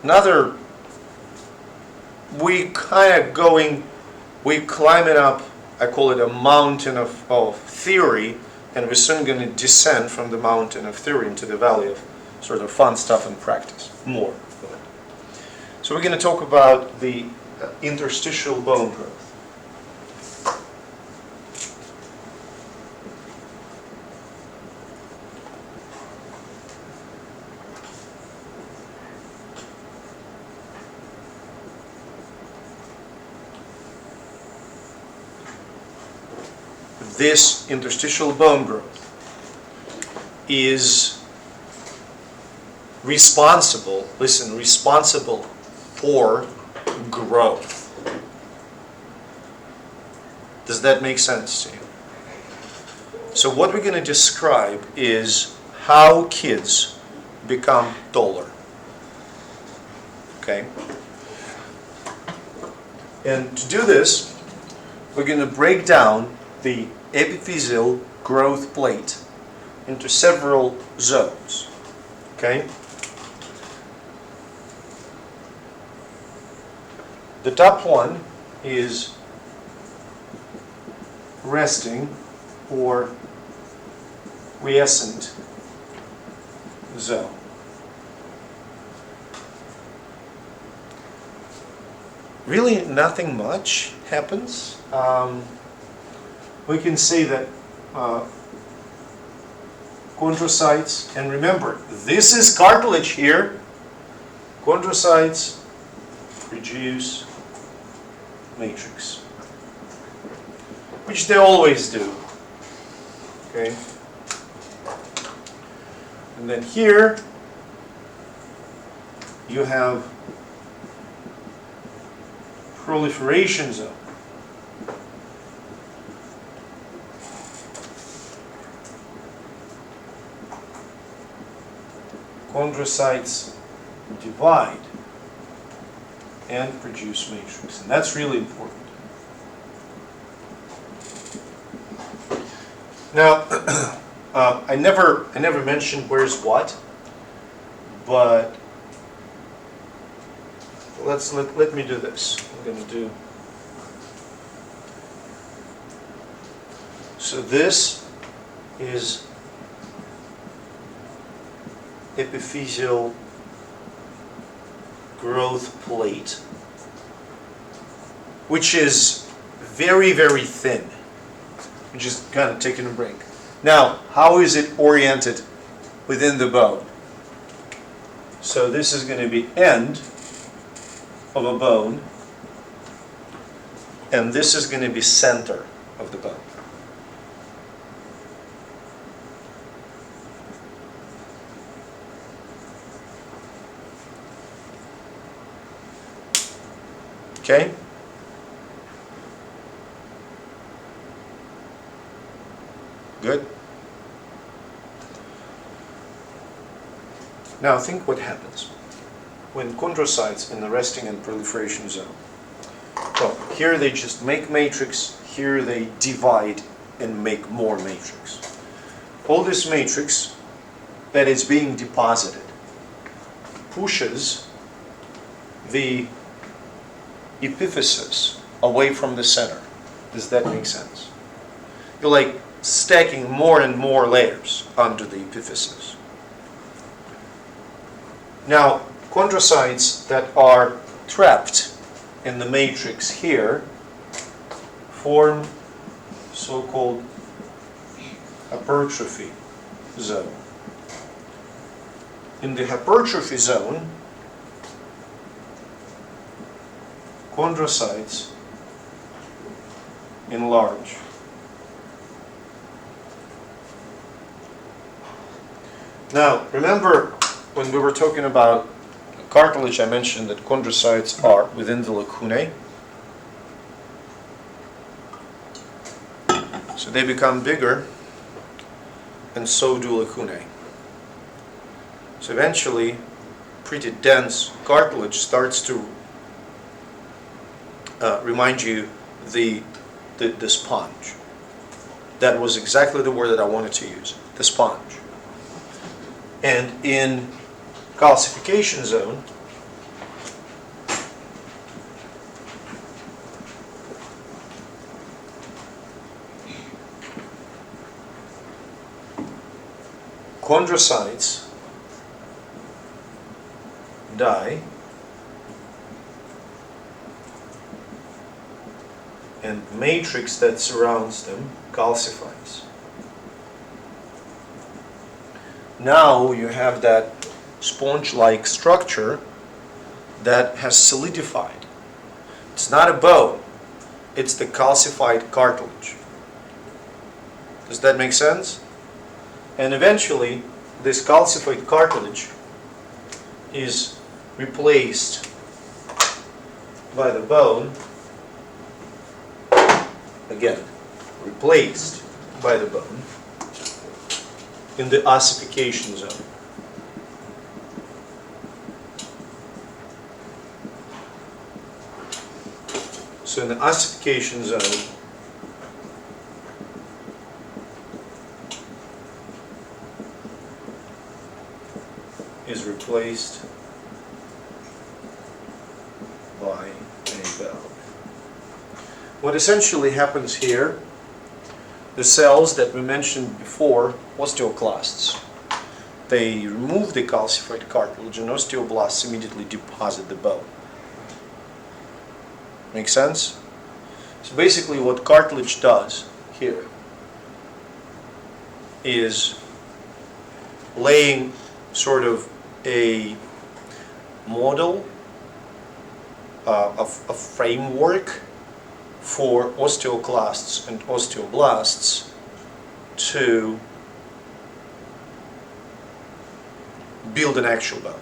another, we climbing up, I call it a mountain of theory, and we're soon going to descend from the mountain of theory into the valley of sort of fun stuff and practice, more of it. So we're going to talk about the interstitial bone growth. This interstitial bone growth is responsible for growth. Does that make sense to you? So what we're going to describe is how kids become taller. Okay? And to do this, we're going to break down the epiphyseal growth plate into several zones. Okay? The top one is resting or quiescent zone. Really nothing much happens. We can say that chondrocytes, and remember, this is cartilage here. Chondrocytes produce matrix, which they always do. Okay? And then here you have proliferation zone. Chondrocytes divide and produce matrix, and that's really important. Now, I never mentioned where's what, but let me do this. I'm going to do. So this is epiphyseal growth plate, which is very, very thin. I'm just kind of taking a break. Now, how is it oriented within the bone? So this is going to be end of a bone, and this is going to be center of the bone. Okay? Good? Now think what happens when chondrocytes in the resting and proliferation zone. Well, here they just make matrix, here they divide and make more matrix. All this matrix that is being deposited pushes the epiphysis away from the center. Does that make sense? You're like stacking more and more layers onto the epiphysis. Now, chondrocytes that are trapped in the matrix here form so-called hypertrophy zone. In the hypertrophy zone, chondrocytes enlarge. Now, remember when we were talking about cartilage, I mentioned that chondrocytes are within the lacunae. So they become bigger, and so do lacunae. So eventually, pretty dense cartilage starts to remind you the sponge. That was exactly the word that I wanted to use, the sponge. And in calcification zone, chondrocytes die and matrix that surrounds them calcifies. Now you have that sponge-like structure that has solidified. It's not a bone, it's the calcified cartilage. Does that make sense? And eventually, this calcified cartilage is replaced by the bone, again, replaced by the bone in the ossification zone. So in the ossification zone, is replaced by a bone. What essentially happens here, the cells that we mentioned before, osteoclasts, they remove the calcified cartilage and osteoblasts immediately deposit the bone. Make sense? So basically what cartilage does here is laying sort of a model, a framework for osteoclasts and osteoblasts to build an actual bone.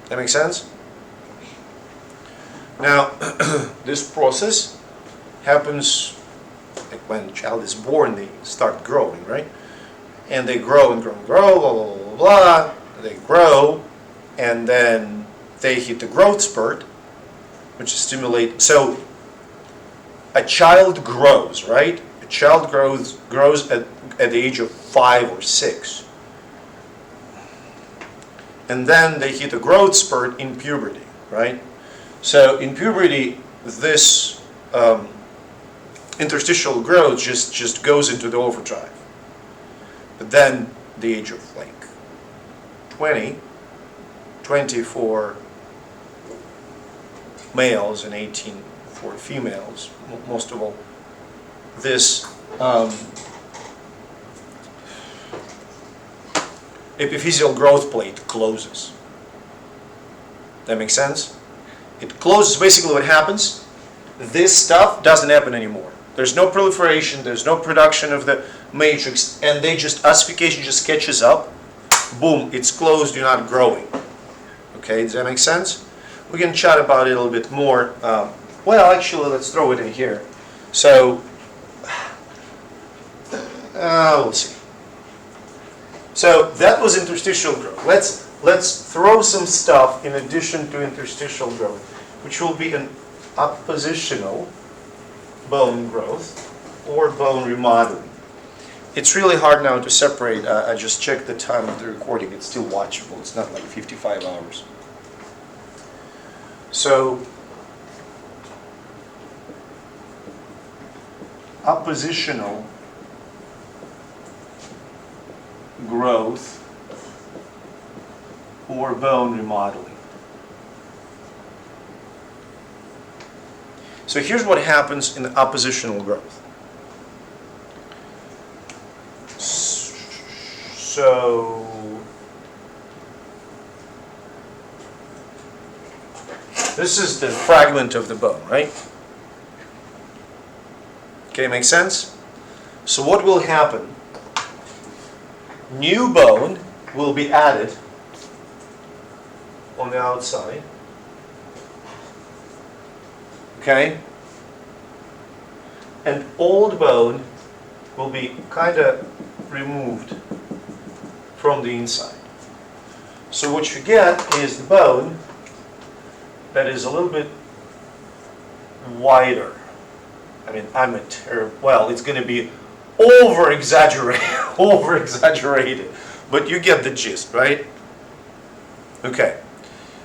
That makes sense? Now, this process happens like when a child is born, they start growing, right? And they grow and grow and grow, blah, blah, blah, blah. They grow, and then they hit the growth spurt, which is stimulate. So a child grows, right? A child grows at the age of 5 or 6. And then they hit a growth spurt in puberty, right? So in puberty, this interstitial growth just goes into the overdrive. But then the age of like 20 for males and 18 for females, most of all, this epiphyseal growth plate closes. That makes sense? It closes. Basically what happens, this stuff doesn't happen anymore. There's no proliferation, there's no production of the matrix, and ossification just catches up. Boom, it's closed, you're not growing. Okay, does that make sense? We can chat about it a little bit more. Well, actually, let's throw it in here. So, we'll see. So that was interstitial growth. Let's throw some stuff in addition to interstitial growth, which will be an oppositional bone growth or bone remodeling. It's really hard now to separate. I just checked the time of the recording. It's still watchable. It's not like 55 hours. So, oppositional growth or bone remodeling. So here's what happens in the oppositional growth. So this is the fragment of the bone, right? Okay, makes sense? So what will happen? New bone will be added on the outside. Okay? And old bone will be kind of removed from the inside. So what you get is the bone that is a little bit wider. I mean, well, it's going to be over-exaggerated, but you get the gist, right? Okay.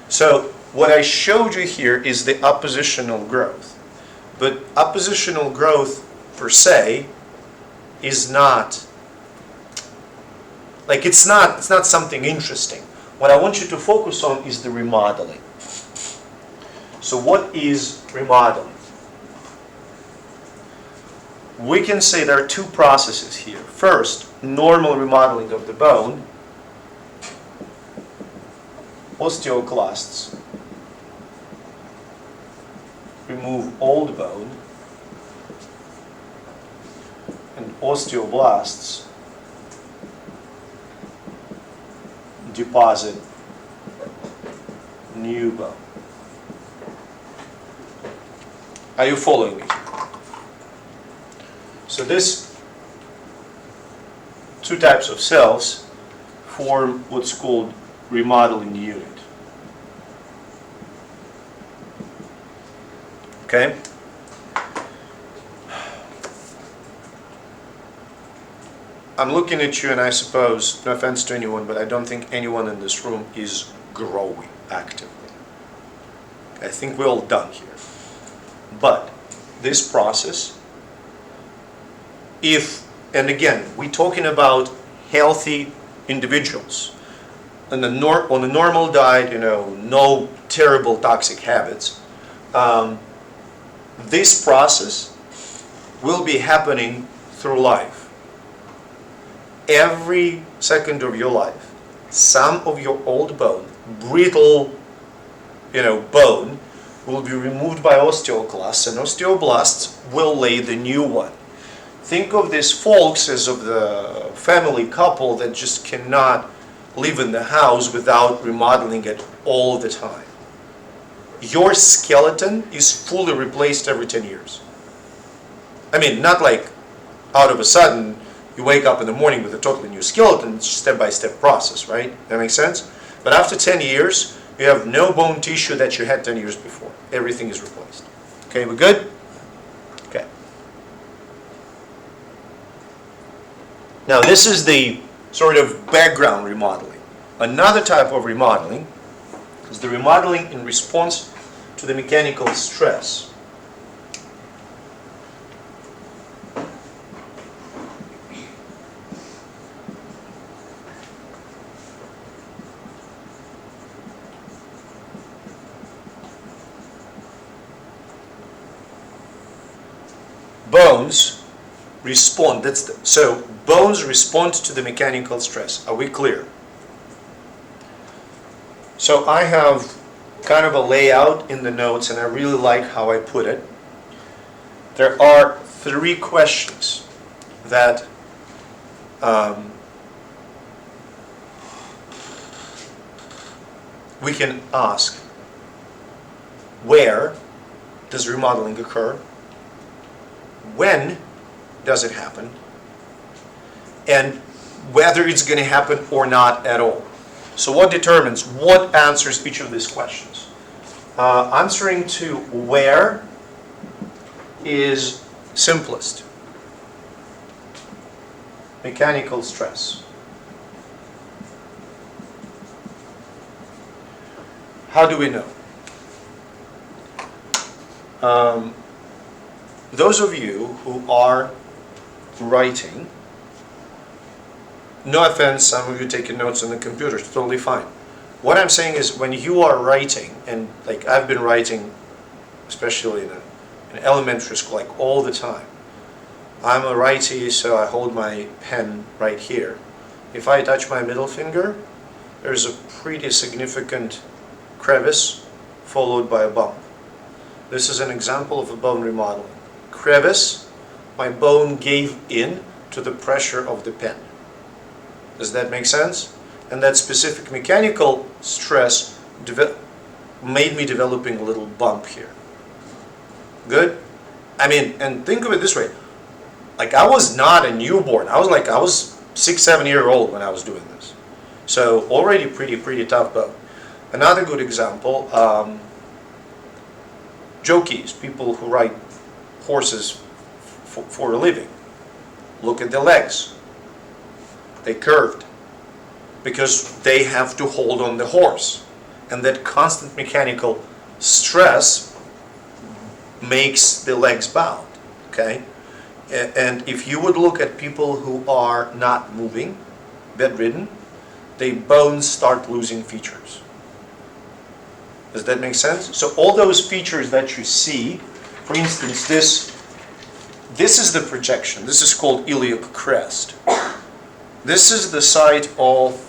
So what I showed you here is the oppositional growth. But oppositional growth per se is not Like it's not something interesting. What I want you to focus on is the remodeling. So what is remodeling? We can say there are two processes here. First, normal remodeling of the bone, osteoclasts remove old bone, and osteoblasts deposit new bone. Are you following me? So this two types of cells form what's called remodeling unit. Okay? I'm looking at you, and I suppose, no offense to anyone, but I don't think anyone in this room is growing actively. I think we're all done here. But this process, and again, we're talking about healthy individuals on a normal diet, no terrible toxic habits. This process will be happening through life. Every second of your life, some of your old bone, brittle, bone, will be removed by osteoclasts, and osteoblasts will lay the new one. Think of these folks as of the family couple that just cannot live in the house without remodeling it all the time. Your skeleton is fully replaced every 10 years. I mean, not like out of a sudden you wake up in the morning with a totally new skeleton. It's a step-by-step process, right? That makes sense? But after 10 years, you have no bone tissue that you had 10 years before. Everything is replaced. Okay, we good? Okay. Now this is the sort of background remodeling. Another type of remodeling is the remodeling in response to the mechanical stress. Bones respond. So bones respond to the mechanical stress. Are we clear? So I have kind of a layout in the notes, and I really like how I put it. There are 3 questions that we can ask. Where does remodeling occur? When does it happen? And whether it's going to happen or not at all. So what answers each of these questions? Answering to where is simplest. Mechanical stress. How do we know? Those of you who are writing, no offense, some of you taking notes on the computer, it's totally fine. What I'm saying is when you are writing, and like I've been writing, especially in elementary school, like all the time. I'm a righty, so I hold my pen right here. If I touch my middle finger, there's a pretty significant crevice followed by a bump. This is an example of a bone remodeling. Crevice, my bone gave in to the pressure of the pen. Does that make sense? And that specific mechanical stress made me developing a little bump here. Good? I mean, and think of it this way. Like I was not a newborn. I was 6-7 years old when I was doing this. So already pretty tough bone. Another good example, jockeys, people who ride horses for a living. Look at the legs. They curved because they have to hold on the horse. And that constant mechanical stress makes the legs bound. Okay? And if you would look at people who are not moving, bedridden, their bones start losing features. Does that make sense? So all those features that you see, for instance, this is the projection. This is called iliac crest. This is the site of,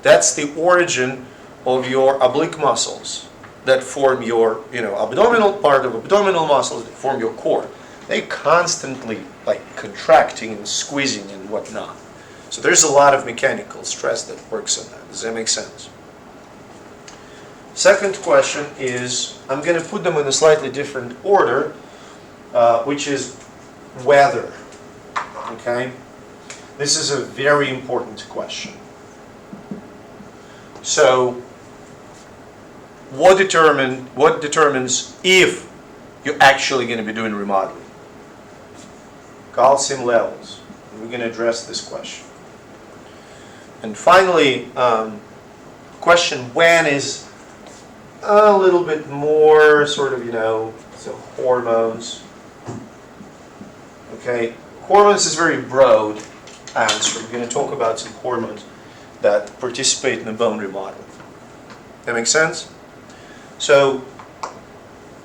that's the origin of your oblique muscles that form your, abdominal part of abdominal muscles that form your core. They constantly contracting and squeezing and whatnot. So there's a lot of mechanical stress that works on that. Does that make sense? Second question is, I'm going to put them in a slightly different order, which is weather. Okay? This is a very important question. So, what determines if you're actually going to be doing remodeling? Calcium levels. We're going to address this question. And finally, question when is a little bit more sort of, so hormones. Okay, hormones is very broad answer. We're going to talk about some hormones that participate in the bone remodeling. That makes sense? So,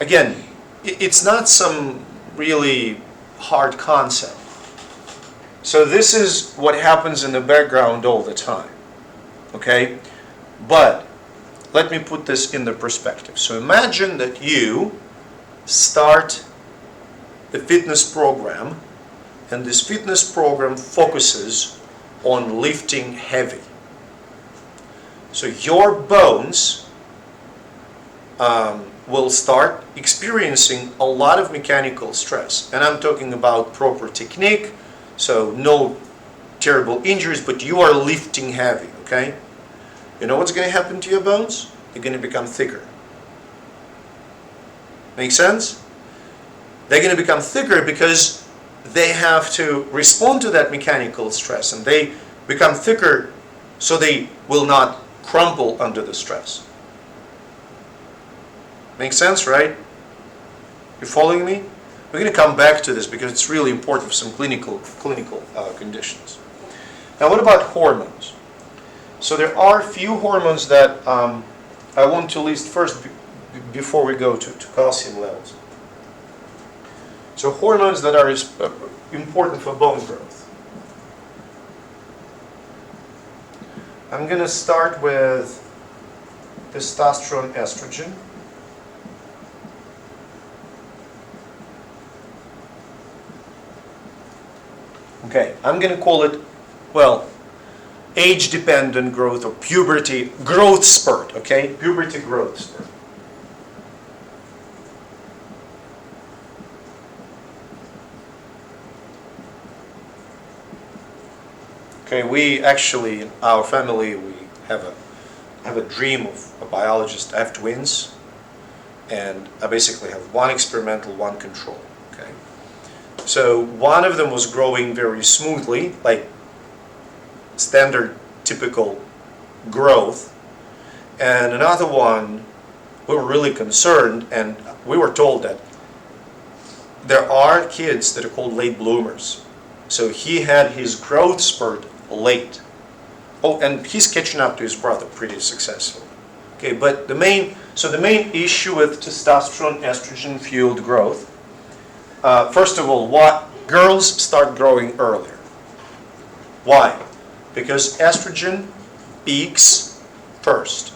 again, it's not some really hard concept. So this is what happens in the background all the time. Okay? But let me put this in the perspective. So imagine that you start a fitness program, and this fitness program focuses on lifting heavy. So your bones will start experiencing a lot of mechanical stress. And I'm talking about proper technique, so no terrible injuries, but you are lifting heavy, okay? You know what's going to happen to your bones? They're going to become thicker. Make sense? They're going to become thicker because they have to respond to that mechanical stress, and they become thicker so they will not crumple under the stress. Make sense, right? You following me? We're going to come back to this because it's really important for some clinical conditions. Now, what about hormones? So there are a few hormones that I want to list first before we go to calcium levels. So hormones that are important for bone growth. I'm going to start with testosterone, estrogen. Okay, I'm going to call it, age-dependent growth or puberty growth spurt, okay? Puberty growth spurt. Okay, we actually, in our family, we have a dream of a biologist. I have twins, and I basically have one experimental, one control. Okay, so one of them was growing very smoothly, like standard, typical growth, and another one, we were really concerned, and we were told that there are kids that are called late bloomers. So he had his growth spurt late. Oh, and he's catching up to his brother pretty successfully. Okay, but the main issue with testosterone, estrogen fueled growth, first of all, girls start growing earlier. Why? Because estrogen peaks first.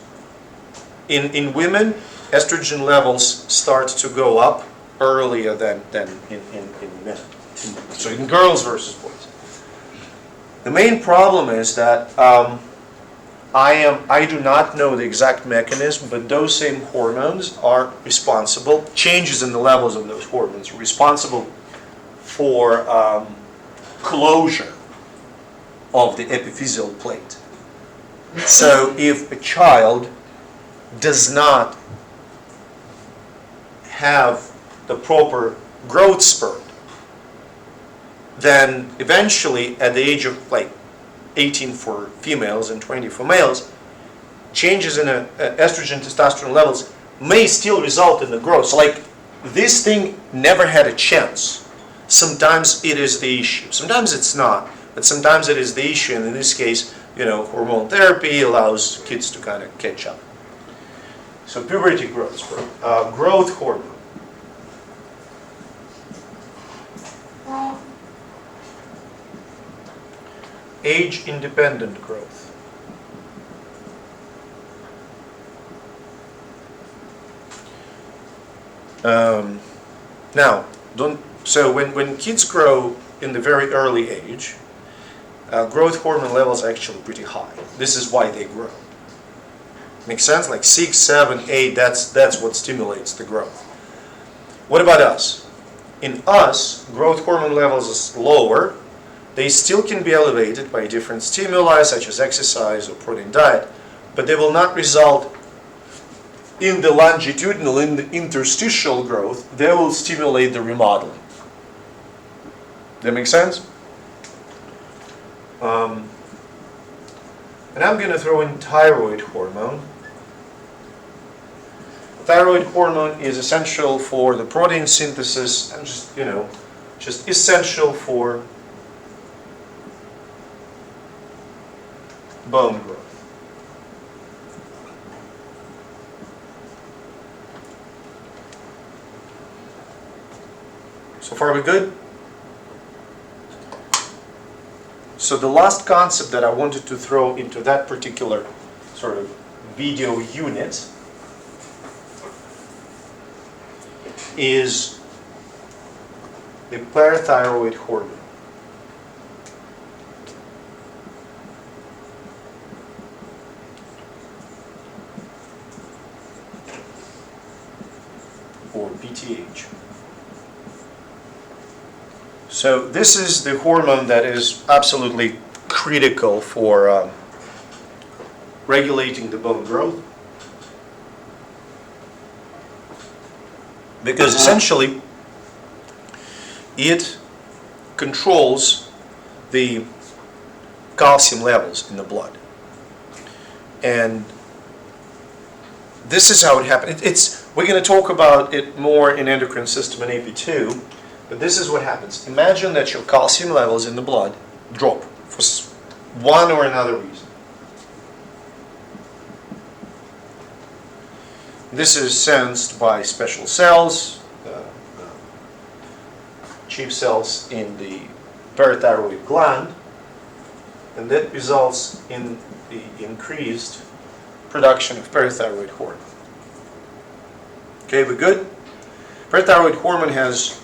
In women, estrogen levels start to go up earlier than in men. So in girls versus boys. The main problem is that I do not know the exact mechanism, but those same hormones are responsible, changes in the levels of those hormones are responsible for closure of the epiphyseal plate. So if a child does not have the proper growth spurt, then eventually at the age of 18 for females and 20 for males, changes in estrogen testosterone levels may still result in the growth. So this thing never had a chance. Sometimes it is the issue, sometimes it's not. But sometimes it is the issue, and in this case, hormone therapy allows kids to kind of catch up. So puberty growth hormone. Age-independent growth. So when kids grow in the very early age, growth hormone levels are actually pretty high. This is why they grow. Makes sense? Like 6, 7, 8, that's what stimulates the growth. What about us? In us, growth hormone levels are lower. They still can be elevated by different stimuli such as exercise or protein diet, but they will not result in the longitudinal, in the interstitial growth. They will stimulate the remodeling. That make sense? And I'm going to throw in thyroid hormone. Thyroid hormone is essential for the protein synthesis and just essential for bone growth. So far we good? So the last concept that I wanted to throw into that particular sort of video unit is the parathyroid hormone. Or PTH. So this is the hormone that is absolutely critical for regulating the bone growth, because essentially it controls the calcium levels in the blood. And this is how it happens. We're going to talk about it more in endocrine system and AP2. But this is what happens. Imagine that your calcium levels in the blood drop for one or another reason. This is sensed by special cells, chief cells in the parathyroid gland, and that results in the increased production of parathyroid hormone. Okay, we're good? Parathyroid hormone has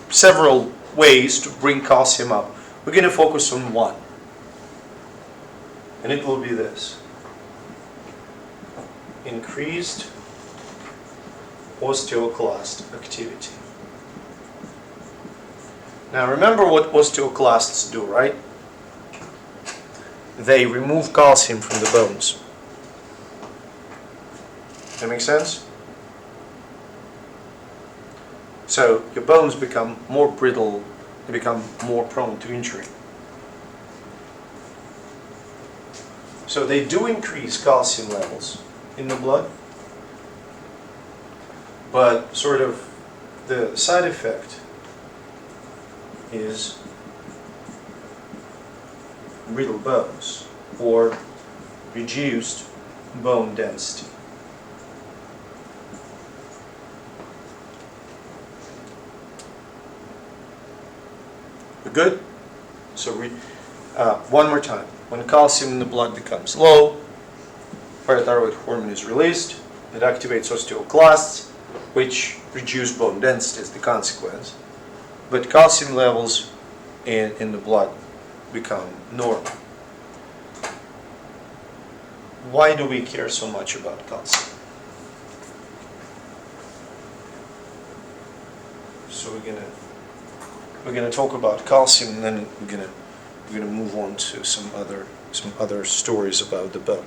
several ways to bring calcium up. We're going to focus on one, and it will be this: increased osteoclast activity. Now remember what osteoclasts do, right? They remove calcium from the bones. That makes sense? So your bones become more brittle, they become more prone to injury. So they do increase calcium levels in the blood, but sort of the side effect is brittle bones or reduced bone density. Good? So one more time. When calcium in the blood becomes low, parathyroid hormone is released. It activates osteoclasts, which reduce bone density as the consequence. But calcium levels in the blood become normal. Why do we care so much about calcium? So we're gonna talk about calcium, and then we're gonna move on to some other stories about the bone.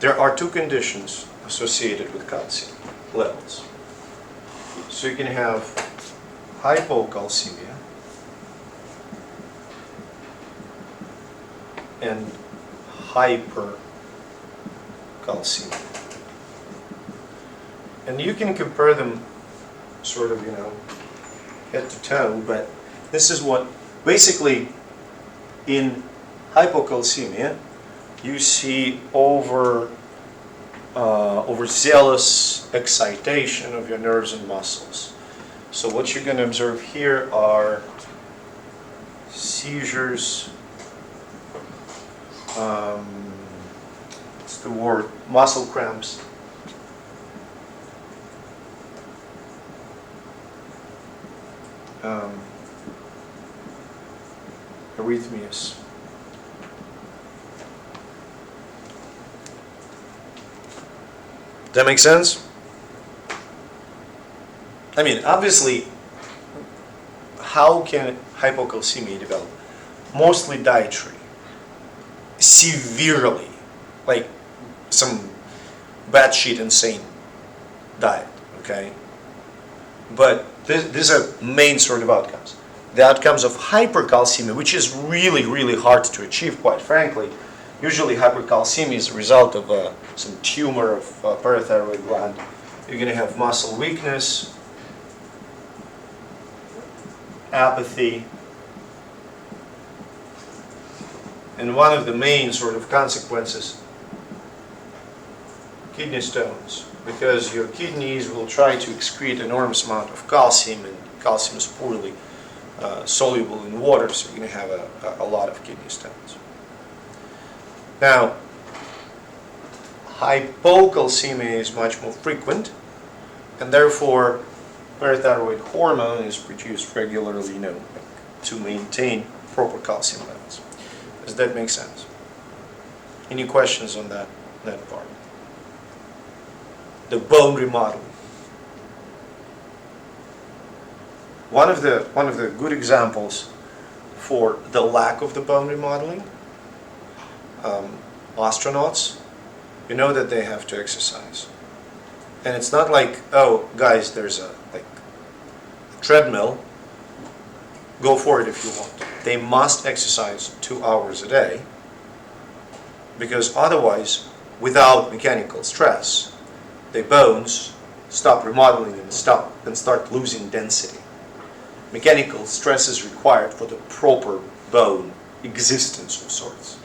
There are two conditions associated with calcium levels. So you can have hypocalcemia and hypercalcemia. And you can compare them sort of, head to toe, but this is what, basically, in hypocalcemia, you see overzealous excitation of your nerves and muscles. So what you're going to observe here are seizures, what's the word, muscle cramps, arrhythmias. Does that make sense? I mean, obviously, how can hypocalcemia develop? Mostly dietary. Severely. Like some batshit insane diet, okay? But these are main sort of outcomes. The outcomes of hypercalcemia, which is really, really hard to achieve, quite frankly. Usually hypercalcemia is a result of some tumor of parathyroid gland. You're going to have muscle weakness, apathy, and one of the main sort of consequences, kidney stones, because your kidneys will try to excrete an enormous amount of calcium, and calcium is poorly soluble in water, so you're going to have a lot of kidney stones. Now, hypocalcemia is much more frequent, and therefore parathyroid hormone is produced regularly, to maintain proper calcium levels. Does that make sense? Any questions on that part? The bone remodeling. One of the good examples for the lack of the bone remodeling, astronauts, you know that they have to exercise. And it's not like, oh, guys, there's a treadmill, go for it if you want. They must exercise 2 hours a day, because otherwise, without mechanical stress, the bones stop remodeling and start losing density. Mechanical stress is required for the proper bone existence of sorts.